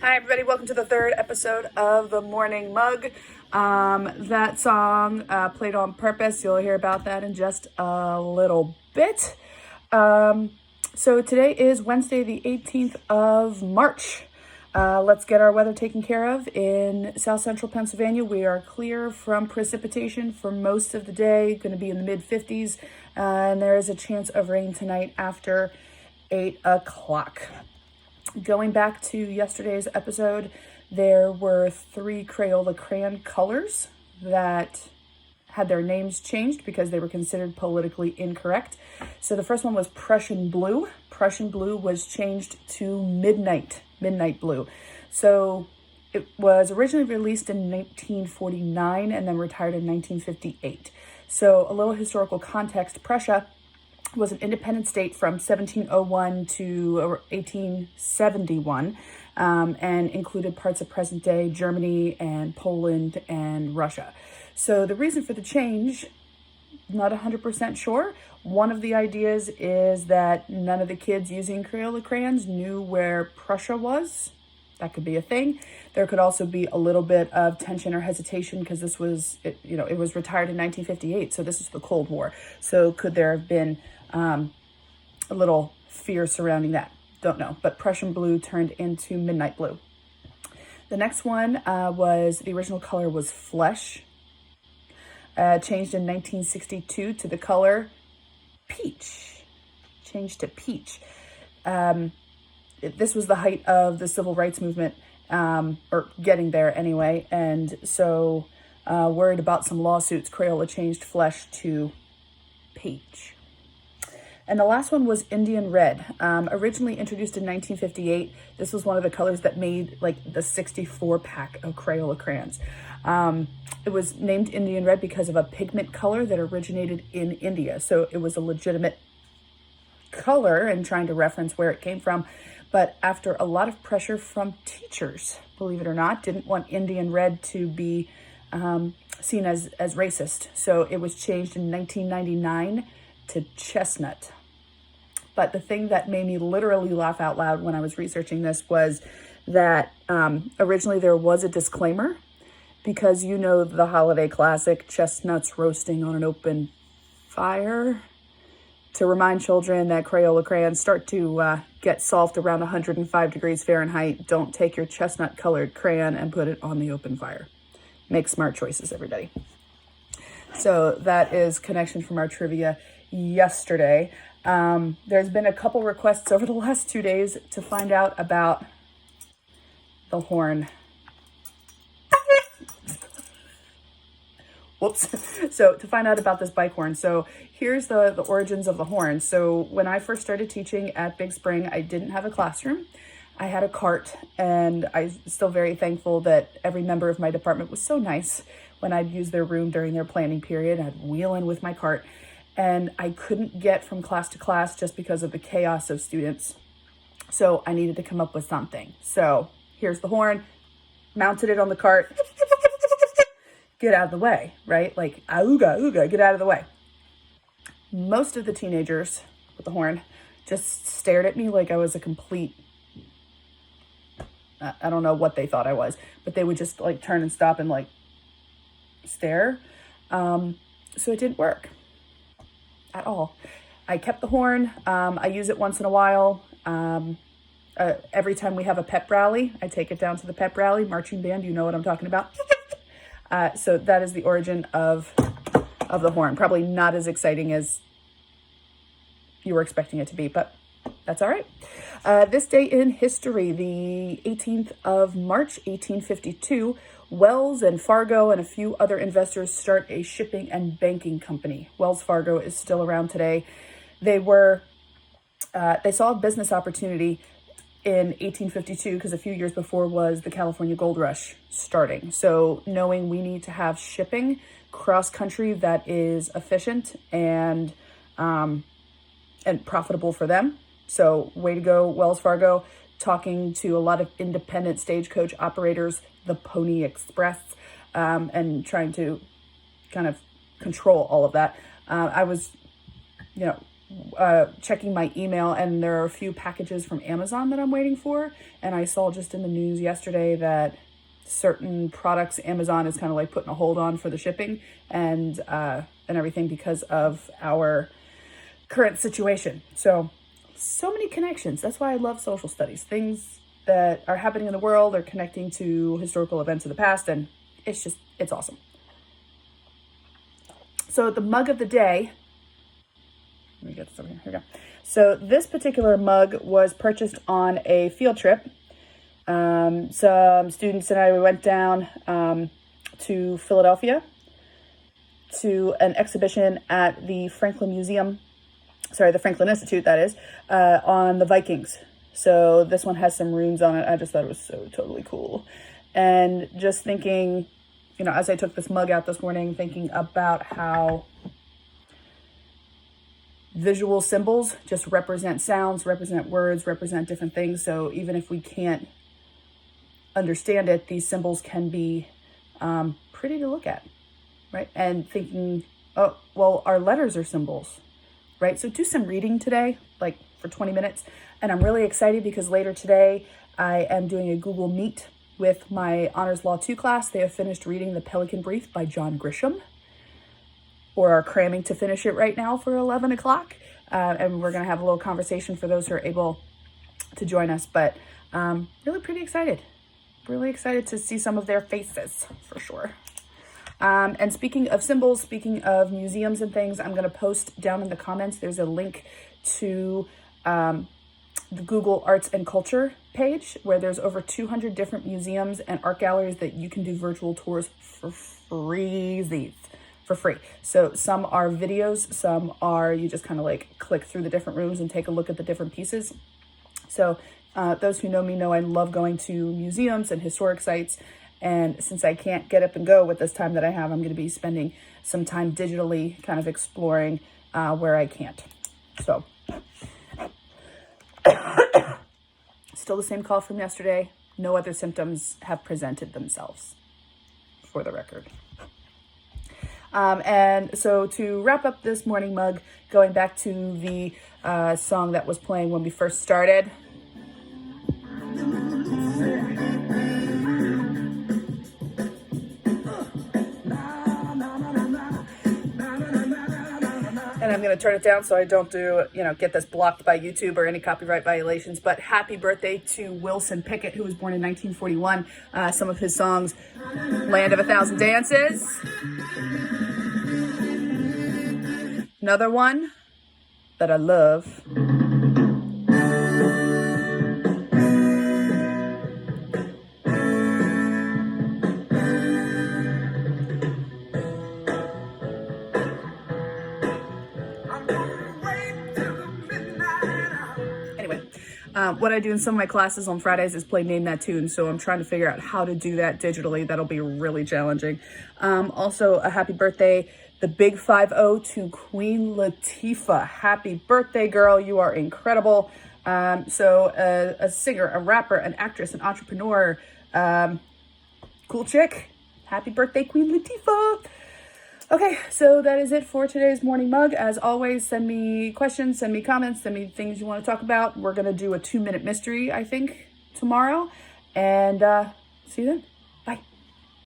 Hi, everybody. Welcome to the third episode of The Morning Mug. That song played on purpose. You'll hear about that in just a little bit. So today is Wednesday, the 18th of March. Let's get our weather taken care of. In South Central Pennsylvania, we are clear from precipitation for most of the day, going to be in the mid-50s, and there is a chance of rain tonight after 8 o'clock. Going back to yesterday's episode, there were 3 Crayola crayon colors that had their names changed because they were considered politically incorrect. So the first one was Prussian Blue. Prussian Blue was changed to Midnight Blue. So it was originally released in 1949 and then retired in 1958. So a little historical context, Prussia was an independent state from 1701 to 1871 and included parts of present-day Germany and Poland and Russia. So the reason for the change, not 100% sure. One of the ideas is that none of the kids using Crayola crayons knew where Prussia was. That could be a thing. There could also be a little bit of tension or hesitation because this was, it was retired in 1958. So this is the Cold War. So could there have been a little fear surrounding that? Don't know. But Prussian Blue turned into Midnight Blue. The next one was, the original color was Flesh. Changed in 1962 to the color Peach. Changed to Peach. This was the height of the civil rights movement, or getting there anyway. And so worried about some lawsuits, Crayola changed Flesh to Peach. And the last one was Indian Red. Originally introduced in 1958, this was one of the colors that made like the 64 pack of Crayola crayons. It was named Indian Red because of a pigment color that originated in India. So it was a legitimate color and trying to reference where it came from. But after a lot of pressure from teachers, believe it or not, didn't want Indian Red to be seen as racist. So it was changed in 1999 to Chestnut. But the thing that made me literally laugh out loud when I was researching this was that originally there was a disclaimer because you know the holiday classic, chestnuts roasting on an open fire, to remind children that Crayola crayons start to get soft around 105 degrees Fahrenheit. Don't take your chestnut colored crayon and put it on the open fire. Make smart choices, everybody. So that is connection from our trivia yesterday. There's been a couple requests over the last 2 days to find out about the horn. Whoops. So to find out about this bike horn. So here's the origins of the horn. So when I first started teaching at Big Spring, I didn't have a classroom. I had a cart, and I'm still very thankful that every member of my department was so nice when I'd use their room during their planning period. I'd wheel in with my cart, and I couldn't get from class to class just because of the chaos of students. So I needed to come up with something. So here's the horn, mounted it on the cart. Get out of the way, right? Like, ooga, ooga, get out of the way. Most of the teenagers with the horn just stared at me like I was a complete, I don't know what they thought I was, but they would just like turn and stop and like stare. So it didn't work at all. I kept the horn. I use it once in a while. Every time we have a pep rally, I take it down to the pep rally. Marching band, you know what I'm talking about. So that is the origin of the horn. Probably not as exciting as you were expecting it to be, but that's all right. This day in history, the 18th of March, 1852, Wells and Fargo and a few other investors start a shipping and banking company. Wells Fargo is still around today. They saw a business opportunity in 1852, because a few years before was the California Gold Rush starting. So knowing we need to have shipping cross-country that is efficient and profitable for them. So way to go, Wells Fargo, talking to a lot of independent stagecoach operators, the Pony Express, and trying to kind of control all of that. I was, checking my email, and there are a few packages from Amazon that I'm waiting for. And I saw just in the news yesterday that certain products Amazon is kind of like putting a hold on for the shipping and everything because of our current situation. So many connections. That's why I love social studies. Things that are happening in the world are connecting to historical events of the past, and it's awesome. So the mug of the day, let me get this over here. Here we go. So this particular mug was purchased on a field trip. Some students and I, we went down to Philadelphia to an exhibition at the Franklin Institute, that is, on the Vikings. So this one has some runes on it. I just thought it was so totally cool. And just thinking, as I took this mug out this morning, thinking about how visual symbols just represent sounds, represent words, represent different things. So even if we can't understand it, these symbols can be pretty to look at, right? And thinking, oh, well, our letters are symbols, right? So do some reading today, like for 20 minutes. And I'm really excited because later today, I am doing a Google Meet with my Honors Law 2 class. They have finished reading The Pelican Brief by John Grisham, or are cramming to finish it right now for 11 o'clock. And we're going to have a little conversation for those who are able to join us. But really pretty excited. Really excited to see some of their faces, for sure. And speaking of symbols, speaking of museums and things, I'm going to post down in the comments. There's a link to the Google Arts and Culture page where there's over 200 different museums and art galleries that you can do virtual tours for free. So some are videos, some are you just kind of like click through the different rooms and take a look at the different pieces. So those who know me know I love going to museums and historic sites. And since I can't get up and go with this time that I have, I'm going to be spending some time digitally kind of exploring where I can't. So still the same cough from yesterday. No other symptoms have presented themselves, for the record. And so to wrap up this morning mug, going back to the song that was playing when we first started. And I'm going to turn it down so I don't get this blocked by YouTube or any copyright violations. But happy birthday to Wilson Pickett, who was born in 1941. Some of his songs, Land of a Thousand Dances. Another one that I love. What I do in some of my classes on Fridays is play Name That Tune. So I'm trying to figure out how to do that digitally. That'll be really challenging. Also, a happy birthday, the big 5-0 to Queen Latifah. Happy birthday, girl. You are incredible. So a singer, a rapper, an actress, an entrepreneur, cool chick. Happy birthday, Queen Latifah. Okay, so that is it for today's morning mug. As always, send me questions, send me comments, send me things you want to talk about. We're going to do a 2-minute mystery, I think, tomorrow. And see you then.